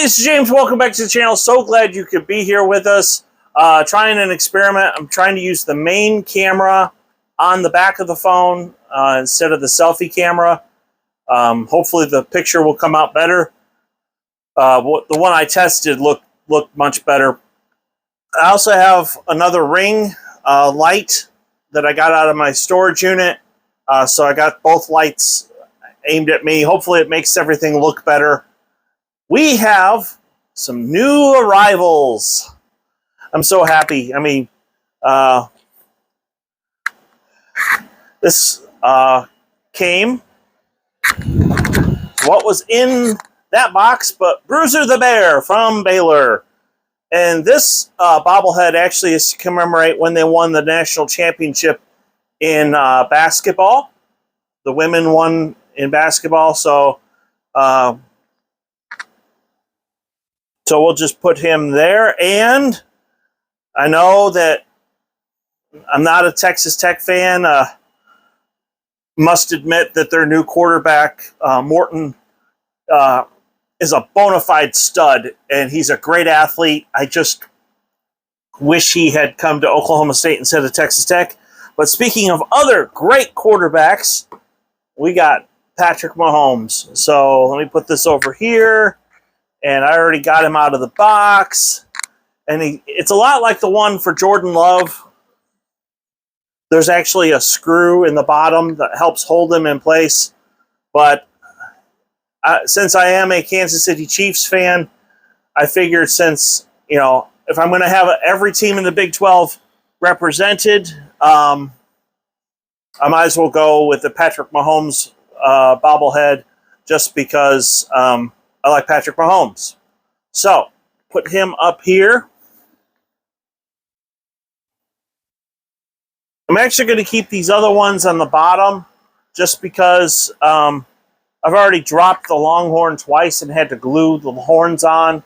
this is James. Welcome back to the channel. So glad you could be here with us. Trying an experiment. I'm trying to use the main camera on the back of the phone instead of the selfie camera. Hopefully the picture will come out better. The one I tested looked much better. I also have another ring light that I got out of my storage unit. So I got both lights aimed at me. Hopefully it makes everything look better. We have some new arrivals. I'm so happy. I mean, this came. What was in that box but Bruiser the Bear from Baylor. And this bobblehead actually is to commemorate when they won the national championship in basketball. The women won in basketball, so we'll just put him there. And I know that I'm not a Texas Tech fan. Must admit that their new quarterback, Morton, is a bona fide stud, and he's a great athlete. I just wish he had come to Oklahoma State instead of Texas Tech. But speaking of other great quarterbacks, we got Patrick Mahomes. So let me put this over here. And I already got him out of the box. And it's a lot like the one for Jordan Love. There's actually a screw in the bottom that helps hold him in place. But since I am a Kansas City Chiefs fan, I figured since, if I'm going to have every team in the Big 12 represented, I might as well go with the Patrick Mahomes bobblehead just because I like Patrick Mahomes. So, put him up here. I'm actually going to keep these other ones on the bottom just because I've already dropped the Longhorn twice and had to glue the horns on.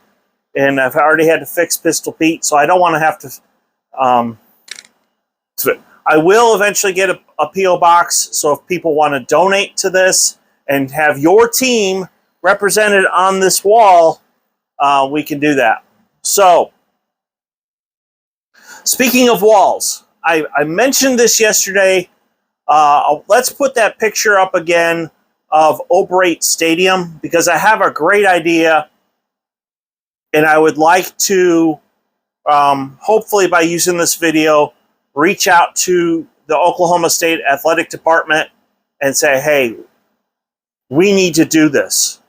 And I've already had to fix Pistol Pete, so I don't want to have to... I will eventually get a P.O. box, so if people want to donate to this and have your team represented on this wall, we can do that. So, speaking of walls, I mentioned this yesterday. Let's put that picture up again of Oberate Stadium because I have a great idea, and I would like to, hopefully by using this video, reach out to the Oklahoma State Athletic Department and say, hey, we need to do this.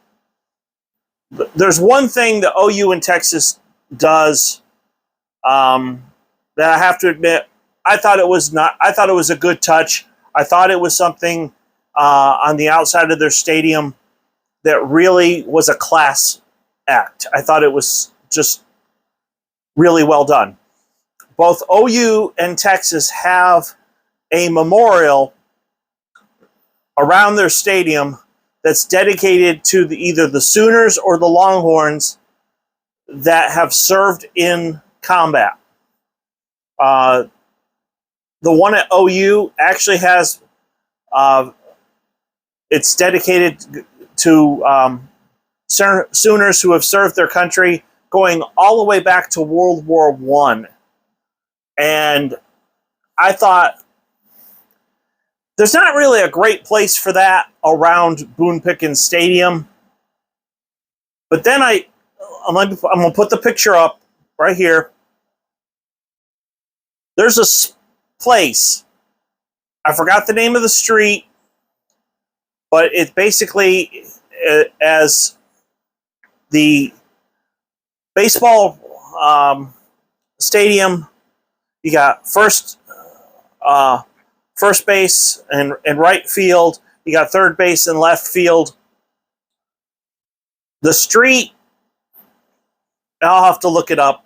There's one thing that OU in Texas does that I have to admit, I thought it was a good touch. I thought it was something on the outside of their stadium that really was a class act. I thought it was just really well done. Both OU and Texas have a memorial around their stadium that's dedicated to either the Sooners or the Longhorns that have served in combat. The one at OU actually has, it's dedicated to Sooners who have served their country going all the way back to World War I. And I thought, there's not really a great place for that around Boone Pickens Stadium. But then I'm going to put the picture up right here. There's a place, I forgot the name of the street, but it's basically as the baseball stadium. You got first base and right field. You got third base and left field. The street, I'll have to look it up,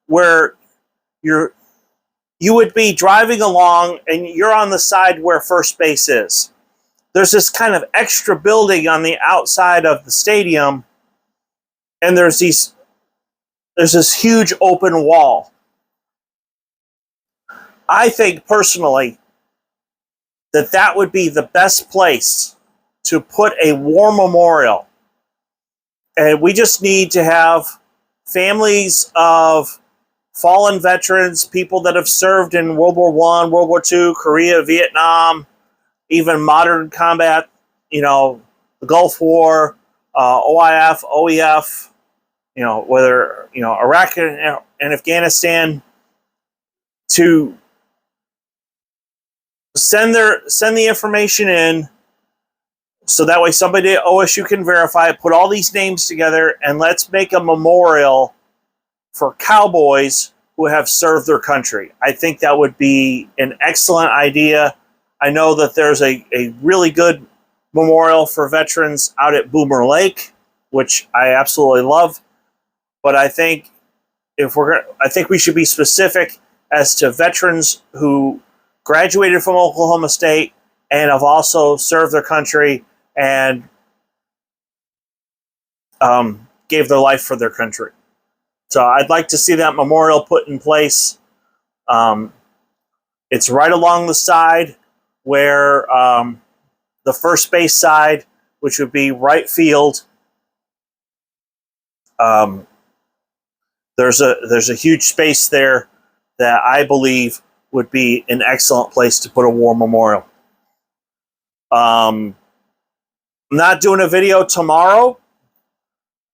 where you would be driving along and you're on the side where first base is. There's this kind of extra building on the outside of the stadium, and there's this huge open wall. I think personally that would be the best place to put a war memorial And we just need to have families of fallen veterans, people that have served in World War I, World War II, Korea, Vietnam, even modern combat, the Gulf War, OIF, OEF, whether, Iraq and Afghanistan, to send the information in, so that way somebody at OSU can verify it, put all these names together, and let's make a memorial for cowboys who have served their country. I think that would be an excellent idea. I know that there's a really good memorial for veterans out at Boomer Lake, which I absolutely love. But I think we should be specific as to veterans who graduated from Oklahoma State and have also served their country and gave their life for their country. So I'd like to see that memorial put in place. It's right along the side where the first base side, which would be right field. There's a huge space there that I believe would be an excellent place to put a war memorial. I'm not doing a video tomorrow.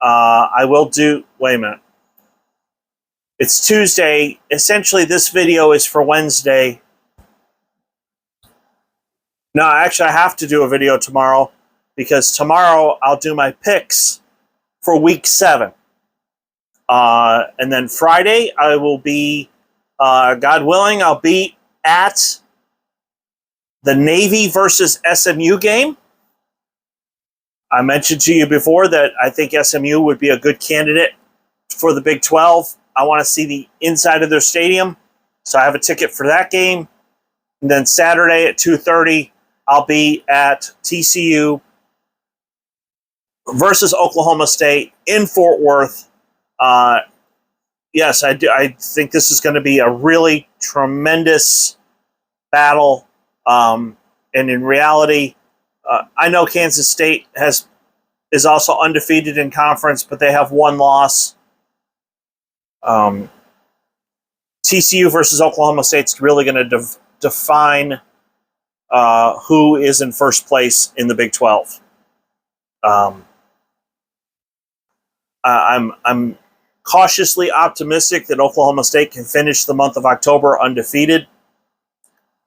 I will do. Wait a minute. It's Tuesday. Essentially, this video is for Wednesday. No, actually, I have to do a video tomorrow because tomorrow I'll do my picks for Week 7. And then Friday, I will be, God willing, I'll be at the Navy versus SMU game. I mentioned to you before that I think SMU would be a good candidate for the Big 12. I want to see the inside of their stadium, so I have a ticket for that game. And then Saturday at 2:30, I'll be at TCU versus Oklahoma State in Fort Worth. Yes, I do. I think this is going to be a really tremendous battle. And in reality, I know Kansas State is also undefeated in conference, but they have one loss. TCU versus Oklahoma State's really going to define who is in first place in the Big 12. I'm cautiously optimistic that Oklahoma State can finish the month of October undefeated.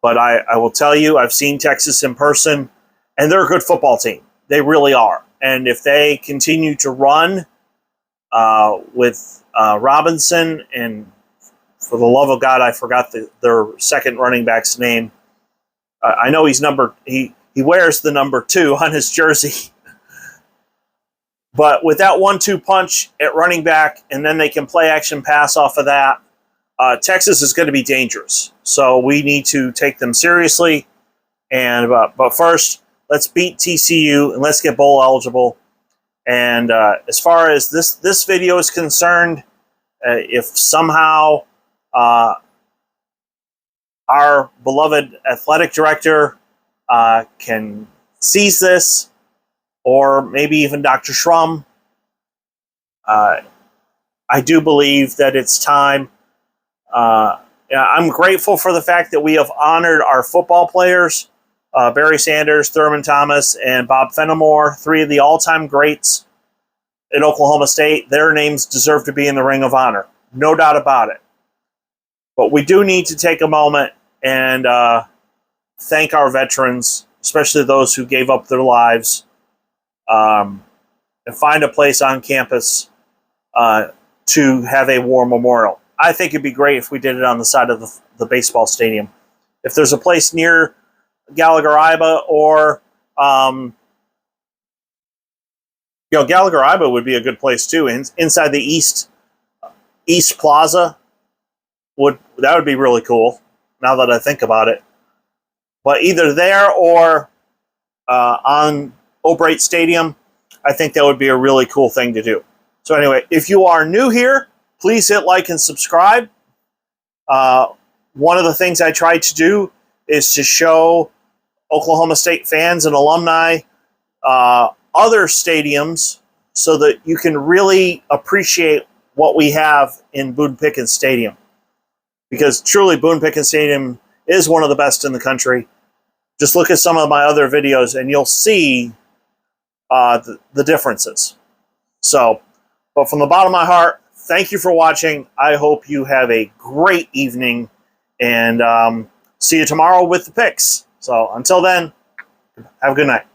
But I will tell you, I've seen Texas in person, and they're a good football team. They really are. And if they continue to run with Robinson, and for the love of God, I forgot their second running back's name. I know he wears the number 2 on his jersey. But with that 1-2 punch at running back, and then they can play action pass off of that, Texas is going to be dangerous. So we need to take them seriously. And but first, let's beat TCU and let's get bowl eligible. And as far as this video is concerned, if somehow our beloved athletic director can seize this, or maybe even Dr. Schrum, I do believe that it's time. I'm grateful for the fact that we have honored our football players, Barry Sanders, Thurman Thomas, and Bob Fenimore, 3 of the all-time greats at Oklahoma State. Their names deserve to be in the Ring of Honor. No doubt about it. But we do need to take a moment and thank our veterans, especially those who gave up their lives, and find a place on campus to have a war memorial. I think it'd be great if we did it on the side of the baseball stadium. If there's a place near Gallagher-Iba or Gallagher-Iba would be a good place too. Inside the East Plaza would be really cool. Now that I think about it, but either there or on O'Brate Stadium, I think that would be a really cool thing to do. So anyway, if you are new here, please hit like and subscribe. One of the things I tried to do is to show Oklahoma State fans and alumni other stadiums, so that you can really appreciate what we have in Boone Pickens Stadium. Because truly, Boone Pickens Stadium is one of the best in the country. Just look at some of my other videos and you'll see the differences. So, but from the bottom of my heart, thank you for watching. I hope you have a great evening, and see you tomorrow with the picks. So until then, have a good night.